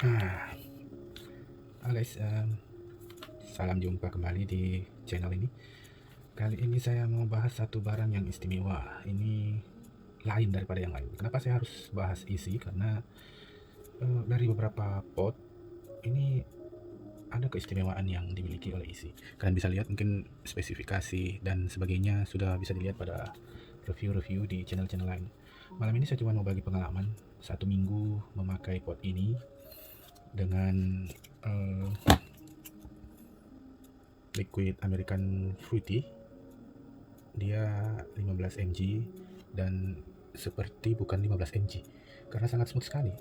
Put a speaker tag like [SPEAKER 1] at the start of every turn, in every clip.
[SPEAKER 1] Halo guys, salam jumpa kembali di channel ini. Kali ini saya mau bahas satu barang yang istimewa. Ini lain daripada yang lain. Kenapa saya harus bahas isi? Karena dari beberapa pot ini ada keistimewaan yang dimiliki oleh isi. Kalian bisa lihat mungkin spesifikasi dan sebagainya sudah bisa dilihat pada review-review di channel-channel lain. Malam ini saya cuma mau bagi pengalaman 1 minggu memakai pot ini dengan liquid American Fruity. Dia 15 mg dan seperti bukan 15 mg karena sangat smooth sekali.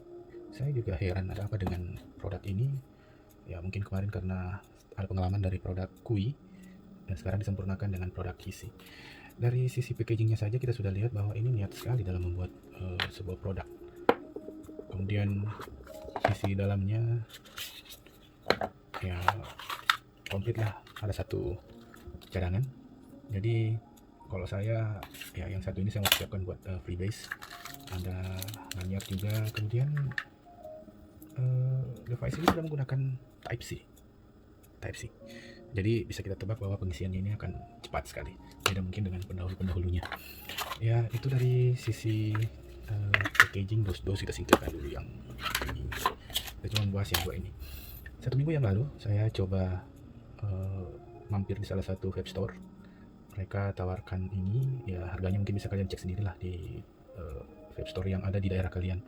[SPEAKER 1] Saya juga heran ada apa dengan produk ini. Ya mungkin kemarin karena ada pengalaman dari produk Kui dan sekarang disempurnakan dengan produk Kisi. Dari sisi packagingnya saja kita sudah lihat bahwa ini niat sekali dalam membuat sebuah produk. Kemudian sisi dalamnya ya komplit lah, ada satu cadangan. Jadi kalau saya ya yang satu ini saya mau siapkan buat freebase, ada lanyard juga. Kemudian device ini sudah menggunakan Type-C, jadi bisa kita tebak bahwa pengisiannya ini akan cepat sekali, beda mungkin dengan pendahulunya. Ya itu dari sisi packaging. Dos kita singkirkan dulu yang ini. Kita cuma bahas yang dua ini. 1 minggu yang lalu saya coba mampir di salah satu web store. Mereka tawarkan ini, ya harganya mungkin bisa kalian cek sendirilah di web store yang ada di daerah kalian.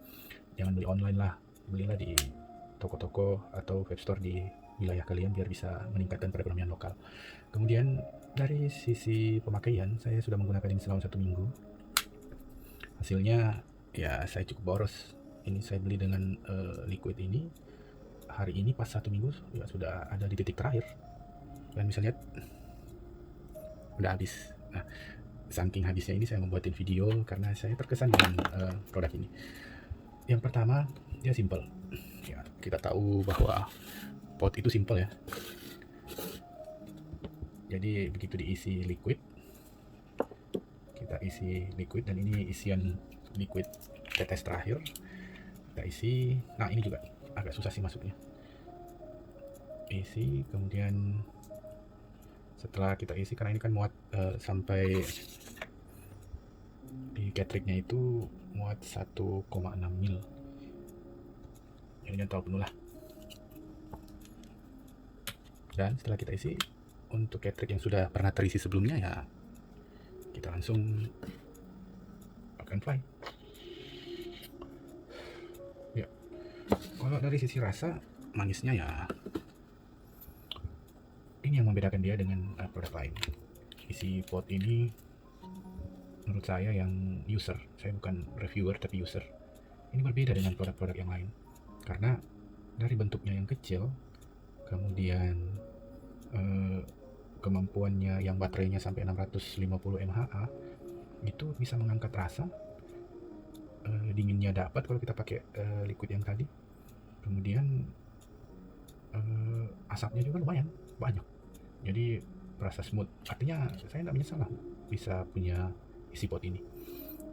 [SPEAKER 1] Jangan beli online lah, belilah di toko-toko atau web store di wilayah kalian biar bisa meningkatkan perekonomian lokal. Kemudian dari sisi pemakaian, saya sudah menggunakan ini selama 1 minggu. Hasilnya ya saya cukup boros. Ini saya beli dengan liquid ini hari ini pas 1 minggu ya sudah ada di titik terakhir. Kalian bisa lihat udah habis. Nah, saking habisnya ini saya membuatin video karena saya terkesan dengan produk ini. Yang pertama, dia simple. Ya, kita tahu bahwa pot itu simple ya. Jadi begitu diisi liquid, kita isi liquid, dan ini isian liquid tetes terakhir. Kita isi. Nah, ini juga agak susah sih masuknya. Isi, kemudian setelah kita isi, karena ini kan muat sampai di cartridge-nya itu muat 1,6 mil. Jadi jangan terlalu penuh lah. Dan setelah kita isi, untuk cartridge yang sudah pernah terisi sebelumnya ya kita langsung akan fly. Ya, kalau dari sisi rasa manisnya ya ini yang membedakan dia dengan produk lain. Isi pot ini menurut saya yang user, saya bukan reviewer tapi user, ini berbeda dengan produk-produk yang lain karena dari bentuknya yang kecil, kemudian kemampuannya yang baterainya sampai 650 mAh itu bisa mengangkat rasa. Dinginnya dapat kalau kita pakai liquid yang tadi. Kemudian asapnya juga lumayan banyak, jadi rasa smooth. Artinya saya tidak menyesal lah bisa punya isi pot ini.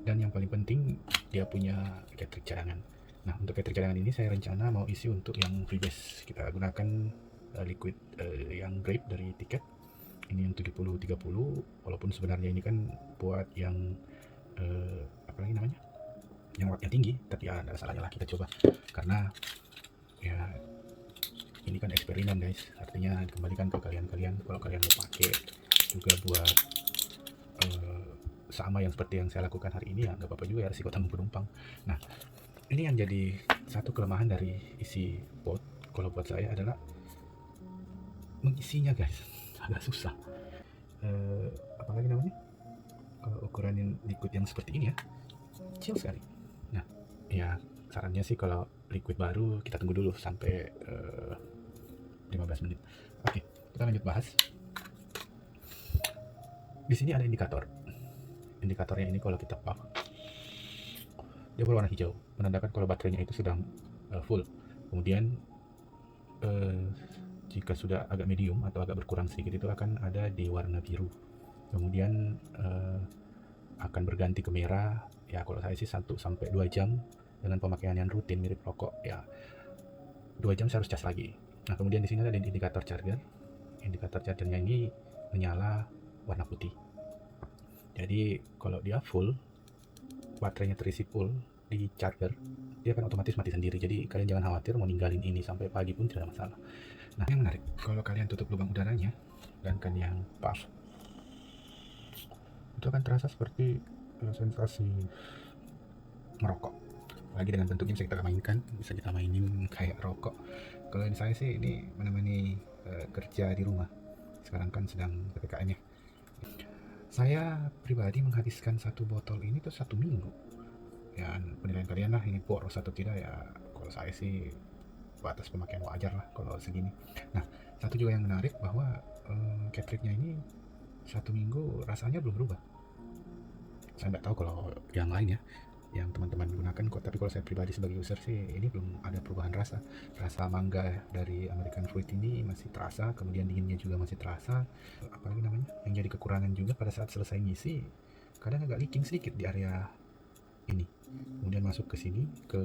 [SPEAKER 1] Dan yang paling penting dia punya cartridge cadangan. Nah, untuk cartridge cadangan ini saya rencana mau isi untuk yang freebase. Kita gunakan liquid yang grape dari tiket. Ini yang 70-30, walaupun sebenarnya ini kan buat yang apa lagi namanya, yang wattnya tinggi, tapi ya tidak salahnya lah kita coba karena ya ini kan eksperimen guys. Artinya dikembalikan ke kalian kalau kalian mau pakai juga buat sama yang seperti yang saya lakukan hari ini, ya nggak apa-apa juga ya, risiko tanggung penumpang. Nah, ini yang jadi satu kelemahan dari isi pot kalau buat saya adalah mengisinya guys, agak susah. Apalagi namanya, kalau ukuran liquid yang seperti ini ya kecil sekali. Nah ya sarannya sih kalau liquid baru kita tunggu dulu sampai 15 menit. Oke, kita lanjut bahas. Di sini ada indikatornya. Ini kalau kita off, dia berwarna hijau, menandakan kalau baterainya itu sedang full. Kemudian jika sudah agak medium atau agak berkurang sedikit itu akan ada di warna biru. Kemudian akan berganti ke merah. Ya kalau saya sih 1-2 jam dengan pemakaian yang rutin mirip rokok ya. 2 jam saya harus cas lagi. Nah, kemudian di sini ada indikator charger. Indikator chargernya ini menyala warna putih. Jadi kalau dia full, baterainya terisi full di charger, dia akan otomatis mati sendiri. Jadi kalian jangan khawatir mau ninggalin ini sampai pagi pun tidak ada masalah. Nah, yang menarik, kalau kalian tutup lubang udaranya dan kalian puff, itu akan terasa seperti sensasi merokok. Lagi dengan bentuknya bisa kita mainkan, bisa kita mainin kayak rokok. Kalau di saya sih ini menemani kerja di rumah. Sekarang kan sedang PPKM ya. Saya pribadi menghabiskan satu botol ini tuh 1 minggu. Ya, penilaian kalian lah ini boros atau tidak ya. Kalau saya sih batas pemakaian wajar lah kalau segini. Nah, satu juga yang menarik bahwa cartridge-nya ini 1 minggu rasanya belum berubah. Saya nggak tahu kalau yang lain ya, yang teman-teman gunakan kok, tapi kalau saya pribadi sebagai user sih ini belum ada perubahan rasa. Rasa mangga dari American Fruit ini masih terasa, kemudian dinginnya juga masih terasa. Apalagi namanya, yang jadi kekurangan juga pada saat selesai ngisi, kadang agak leaking sedikit di area ini, kemudian masuk ke sini ke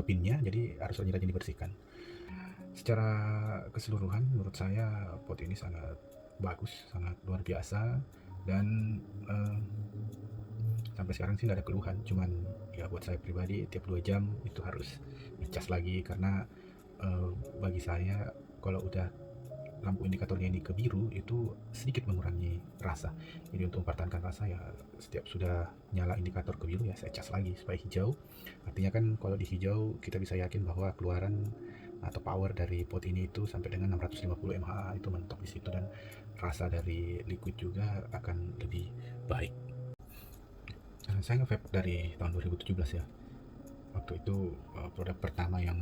[SPEAKER 1] pinnya, jadi harus rajin-rajin dibersihkan. Secara keseluruhan menurut saya pot ini sangat bagus, sangat luar biasa, dan sampai sekarang sih nggak ada keluhan. Cuman ya buat saya pribadi tiap 2 jam itu harus ngecas lagi, karena bagi saya kalau udah lampu indikatornya ini ke biru itu sedikit mengurangi rasa. Jadi untuk mempertahankan rasa ya setiap sudah nyala indikator ke biru ya saya cas lagi supaya hijau. Artinya kan kalau di hijau kita bisa yakin bahwa keluaran atau power dari pot ini itu sampai dengan 650 mAh itu mentok di situ, dan rasa dari liquid juga akan lebih baik. Saya nge-vape dari tahun 2017 ya. Waktu itu produk pertama yang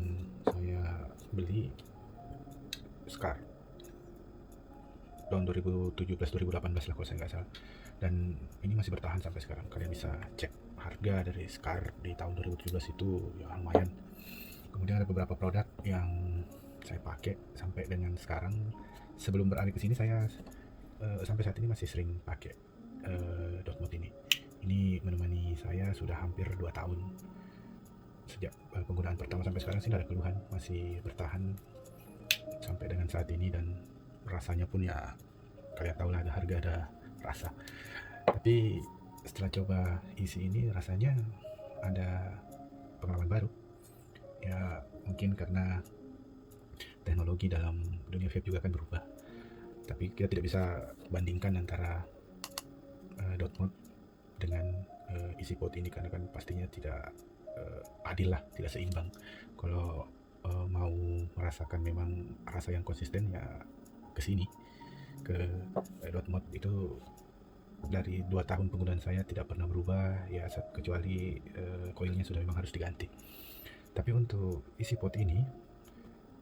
[SPEAKER 1] saya beli Scar tahun 2017-2018 lah kalau saya nggak salah, dan ini masih bertahan sampai sekarang. Kalian bisa cek harga dari Scar di tahun 2017 itu ya lumayan. Kemudian ada beberapa produk yang saya pakai sampai dengan sekarang. Sebelum beralih ke sini saya sampai saat ini masih sering pakai Dotmod ini. Ini menemani saya sudah hampir 2 tahun. Sejak penggunaan pertama sampai sekarang sih tidak ada keluhan, masih bertahan sampai dengan saat ini, dan rasanya pun ya kalian tahu lah, ada harga ada rasa. Tapi setelah coba isi ini rasanya ada pengalaman baru. Ya mungkin karena teknologi dalam dunia vape juga akan berubah. Tapi kita tidak bisa bandingkan antara Dotmod dengan isi pot ini, karena kan pastinya tidak adil lah, tidak seimbang. Kalau mau merasakan memang rasa yang konsisten ya kesini ke Dotmod. Itu dari 2 tahun penggunaan saya tidak pernah berubah ya, kecuali koilnya sudah memang harus diganti. Tapi untuk isi pot ini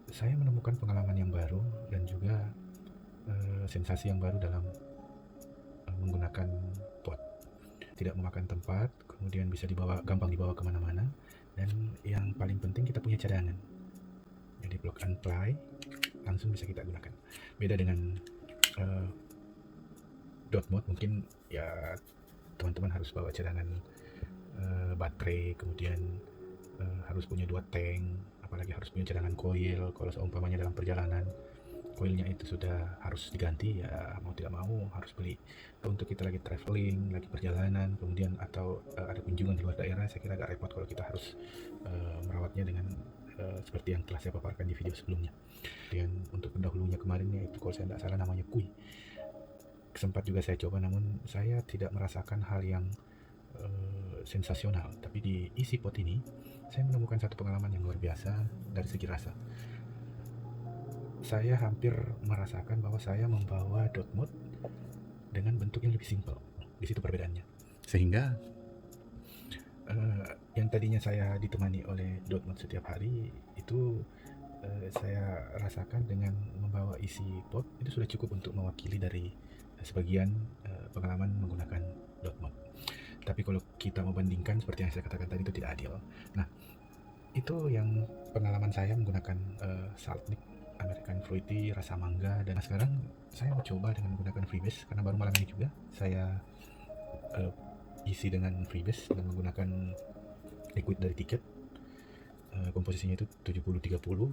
[SPEAKER 1] saya menemukan pengalaman yang baru dan juga sensasi yang baru dalam menggunakan pot. Tidak memakan tempat, kemudian bisa gampang dibawa kemana-mana, dan yang paling penting kita punya cadangan. Jadi plug and play langsung bisa kita gunakan. Beda dengan Dotmod, mungkin ya teman-teman harus bawa cadangan baterai, kemudian harus punya 2 tank, apalagi harus punya cadangan koil. Kalau seumpamanya dalam perjalanan koilnya itu sudah harus diganti ya mau tidak mau harus beli. Untuk kita lagi traveling, lagi perjalanan, kemudian atau ada kunjungan di luar daerah, saya kira agak repot kalau kita harus merawatnya dengan seperti yang telah saya paparkan di video sebelumnya. Dan untuk pendahulunya kemarin ya itu kalau saya tidak salah namanya Kui. Sempat juga saya coba, namun saya tidak merasakan hal yang sensasional. Tapi di isi pot ini saya menemukan satu pengalaman yang luar biasa dari segi rasa. Saya hampir merasakan bahwa saya membawa Dotmod dengan bentuk yang lebih simpel. Di situ perbedaannya. Sehingga yang tadinya saya ditemani oleh Dotmod setiap hari itu saya rasakan dengan membawa isi pot itu sudah cukup untuk mewakili dari sebagian pengalaman menggunakan Dotmod. Tapi kalau kita membandingkan seperti yang saya katakan tadi itu tidak adil. Nah, itu yang pengalaman saya menggunakan Saltnik American Fruity rasa mangga, dan sekarang saya mau coba dengan menggunakan Freebase karena baru malam ini juga saya isi dengan Freebase dengan menggunakan liquid dari tiket. komposisinya itu 70-30.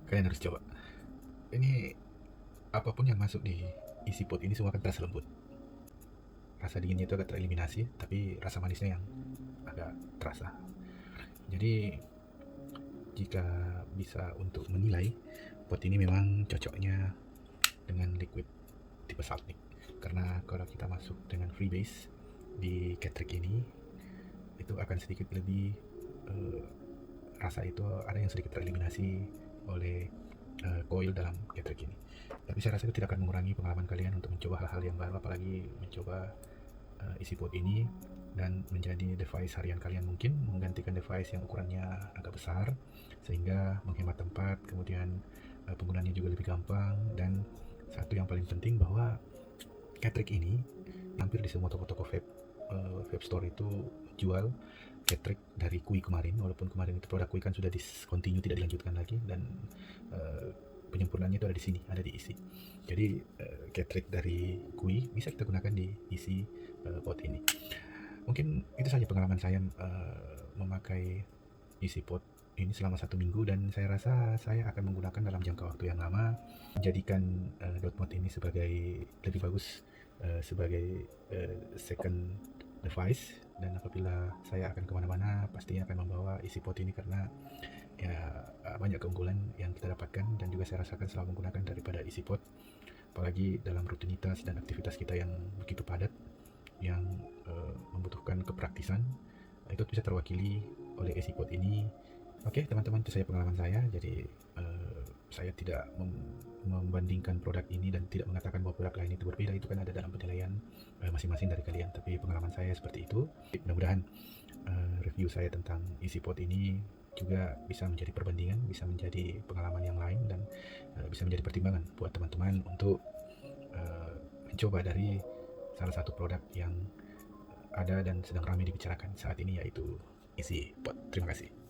[SPEAKER 1] Kalian harus coba. Ini apapun yang masuk di isi pot ini semua akan terasa lembut. Rasa dinginnya itu agak tereliminasi, tapi rasa manisnya yang agak terasa. Jadi jika bisa untuk menilai, pot ini memang cocoknya dengan liquid tipe Saltnik. Karena kalau kita masuk dengan freebase di Catrick ini, itu akan sedikit lebih rasa itu ada yang sedikit tereliminasi oleh coil dalam Catrick ini. Tapi saya rasa itu tidak akan mengurangi pengalaman kalian untuk mencoba hal-hal yang baru, apalagi mencoba isi pot ini dan menjadi device harian kalian, mungkin menggantikan device yang ukurannya agak besar sehingga menghemat tempat, kemudian penggunaannya juga lebih gampang. Dan satu yang paling penting bahwa Catrick ini hampir di semua toko-toko vape store itu jual Catrick dari Kui kemarin, walaupun kemarin itu produk Kui kan sudah discontinue, tidak dilanjutkan lagi, dan penyempurnaannya itu ada di sini, ada di isi. Jadi Catrick dari Kui bisa kita gunakan di isi pot ini. Mungkin itu saja pengalaman saya memakai isi pot ini selama 1 minggu, dan saya rasa saya akan menggunakan dalam jangka waktu yang lama, menjadikan dot mod ini sebagai lebih bagus sebagai second device. Dan apabila saya akan kemana-mana, pastinya akan membawa isi pot ini karena ya banyak keunggulan yang kita dapatkan dan juga saya rasakan selama menggunakan daripada isi pot, apalagi dalam rutinitas dan aktivitas kita yang begitu padat, yang membutuhkan kepraktisan, itu bisa terwakili oleh isi pot ini. Oke teman-teman, itu saya pengalaman saya. Jadi saya tidak membandingkan produk ini dan tidak mengatakan bahwa produk lain itu berbeda. Itu kan ada dalam penilaian masing-masing dari kalian, tapi pengalaman saya seperti itu. Mudah-mudahan review saya tentang isi pot ini juga bisa menjadi perbandingan, bisa menjadi pengalaman yang lain, dan bisa menjadi pertimbangan buat teman-teman untuk mencoba dari salah satu produk yang ada dan sedang ramai dibicarakan saat ini, yaitu isi pot. Terima kasih.